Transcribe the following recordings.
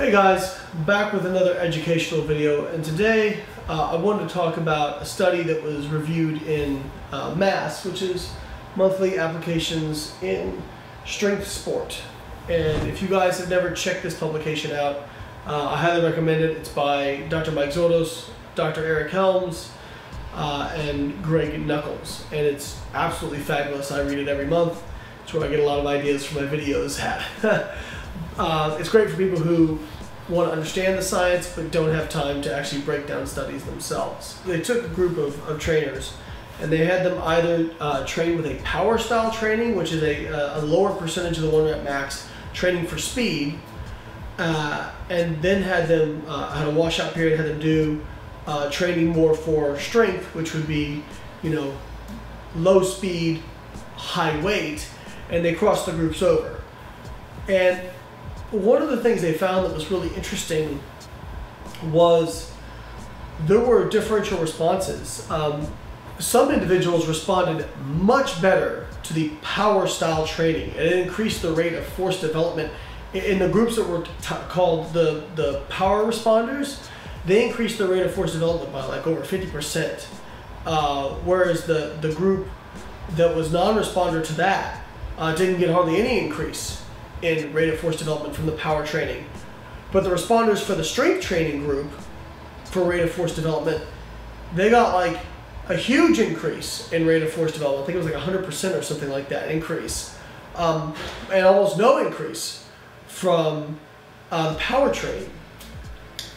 Hey guys, back with another educational video, and today I wanted to talk about a study that was reviewed in MASS, which is Monthly Applications in Strength Sport. And if you guys have never checked this publication out, I highly recommend it. It's by Dr. Mike Zotos, Dr. Eric Helms, and Greg Nuckols, and it's absolutely fabulous. I read it every month. It's where I get a lot of ideas for my videos at. It's great for people who want to understand the science but don't have time to actually break down studies themselves. They took a group of trainers and they had them either train with a power style training, which is a lower percentage of the 1 rep max training for speed, and then had them had a washout period, had them do training more for strength, which would be, low speed, high weight, and they crossed the groups over. And one of the things they found that was really interesting was there were differential responses. Some individuals responded much better to the power style training, and it increased the rate of force development. In the groups that were called the power responders, they increased the rate of force development by like over 50%, whereas the group that was non-responder to that didn't get hardly any increase in rate of force development from the power training. But the responders for the strength training group for rate of force development, they got like a huge increase in rate of force development. I think it was like 100% or something like that increase, and almost no increase from the power training.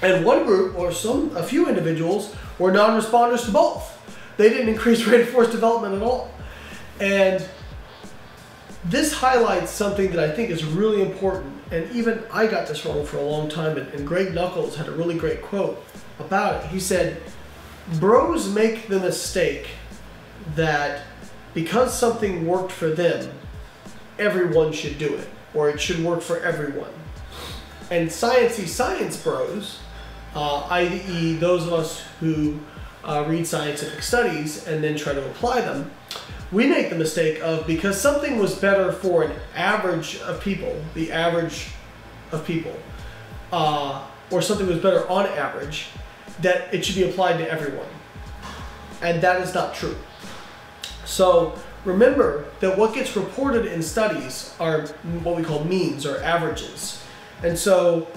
And one group, or a few individuals, were non-responders to both. They didn't increase rate of force development at all. And this highlights something that I think is really important, and even I got this wrong for a long time, and Greg Nuckols had a really great quote about it. He said, bros make the mistake that because something worked for them, everyone should do it, or it should work for everyone. And sciencey science bros, i.e. those of us who read scientific studies and then try to apply them, we make the mistake of, because something was better for an average of people, the average of people, or something was better on average, that it should be applied to everyone. And that is not true. So remember that what gets reported in studies are what we call means or averages. And so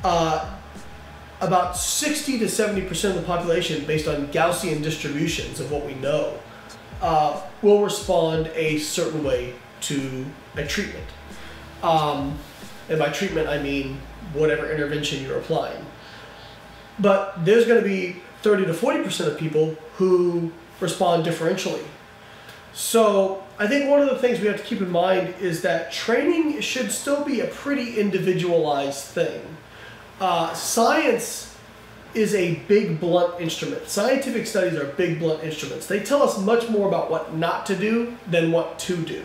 about 60 to 70% of the population, based on Gaussian distributions of what we know, will respond a certain way to a treatment. And by treatment, I mean whatever intervention you're applying. But there's going to be 30 to 40% of people who respond differentially. So I think one of the things we have to keep in mind is that training should still be a pretty individualized thing. Science is a big blunt instrument. Scientific studies are big blunt instruments. They tell us much more about what not to do than what to do.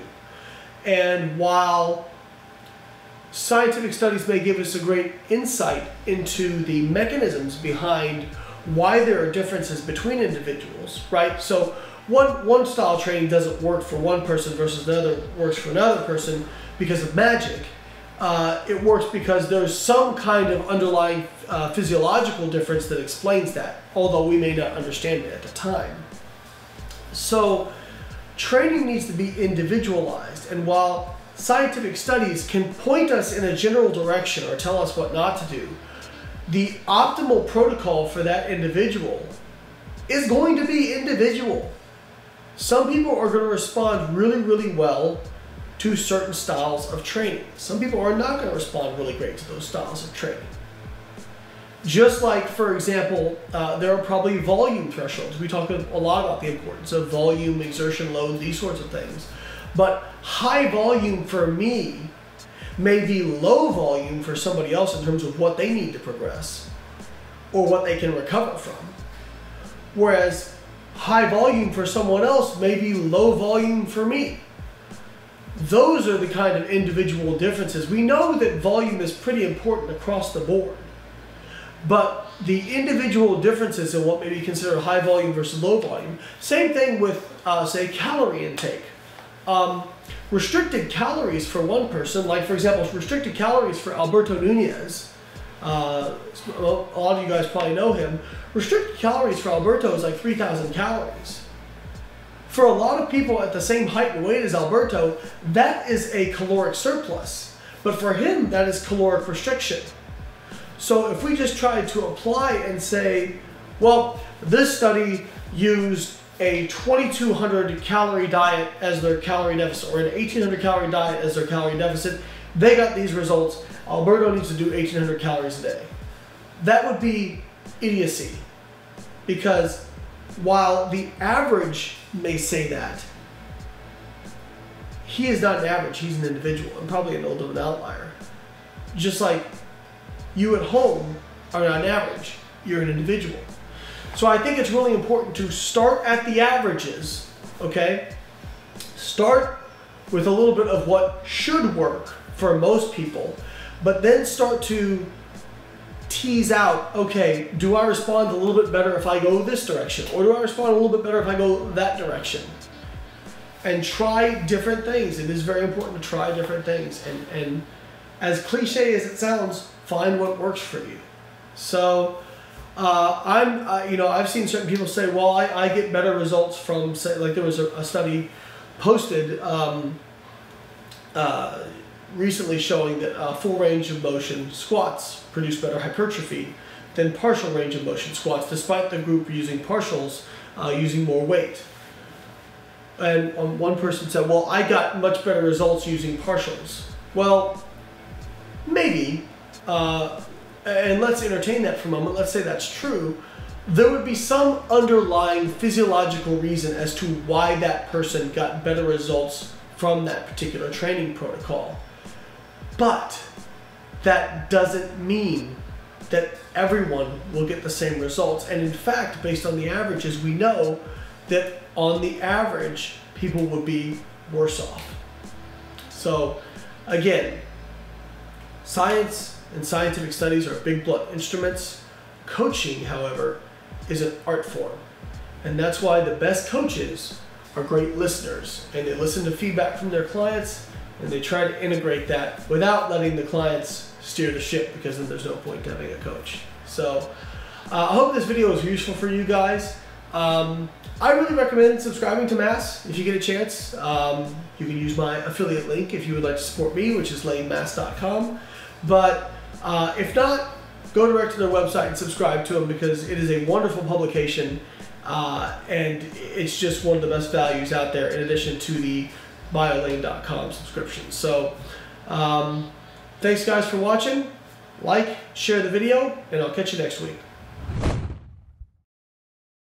And while scientific studies may give us a great insight into the mechanisms behind why there are differences between individuals, right? So one style training doesn't work for one person versus another works for another person because of magic. It works because there's some kind of underlying physiological difference that explains that, although we may not understand it at the time. So training needs to be individualized, and while scientific studies can point us in a general direction or tell us what not to do, the optimal protocol for that individual is going to be individual. Some people are going to respond really, really well to certain styles of training. Some people are not going to respond really great to those styles of training. Just like, for example, there are probably volume thresholds. We talk a lot about the importance of volume, exertion load, these sorts of things. But high volume for me may be low volume for somebody else in terms of what they need to progress or what they can recover from. Whereas high volume for someone else may be low volume for me. Those are the kind of individual differences. We know that volume is pretty important across the board, but the individual differences in what may be considered high volume versus low volume, same thing with, say, calorie intake. Restricted calories for one person, like for example, restricted calories for Alberto Nunez Well, a lot of you guys probably know him. Restricted calories for Alberto is like 3,000 calories. For a lot of people at the same height and weight as Alberto, that is a caloric surplus. But for him, that is caloric restriction. So if we just try to apply and say, well, this study used a 2,200 calorie diet as their calorie deficit, or an 1,800 calorie diet as their calorie deficit, they got these results. Alberto needs to do 1,800 calories a day. That would be idiocy, because while the average may say that, he is not an average, he's an individual, and probably an older an outlier. Just like you at home are not an average, you're an individual. So I think it's really important to start at the averages, okay? Start with a little bit of what should work for most people, but then start to tease out, okay, do I respond a little bit better if I go this direction? Or do I respond a little bit better if I go that direction? And try different things. It is very important to try different things. And as cliche as it sounds, find what works for you. So I've seen certain people say, well, I get better results from, say, like there was a study posted recently showing that full range of motion squats produce better hypertrophy than partial range of motion squats, despite the group using partials using more weight. And one person said, well, I got much better results using partials. Well, maybe, and let's entertain that for a moment. Let's say that's true. There would be some underlying physiological reason as to why that person got better results from that particular training protocol. But that doesn't mean that everyone will get the same results. And in fact, based on the averages, we know that on the average, people would be worse off. So again, science and scientific studies are big blunt instruments. Coaching, however, is an art form. And that's why the best coaches are great listeners, and they listen to feedback from their clients, and they try to integrate that without letting the clients steer the ship, because then there's no point to having a coach. So I hope this video was useful for you guys. I really recommend subscribing to Mass if you get a chance. You can use my affiliate link if you would like to support me, which is layneMass.com. But if not, go direct to their website and subscribe to them, because it is a wonderful publication, and it's just one of the best values out there, in addition to the BioLayne.com subscription. So thanks guys for watching. Like, share the video, and I'll catch you next week.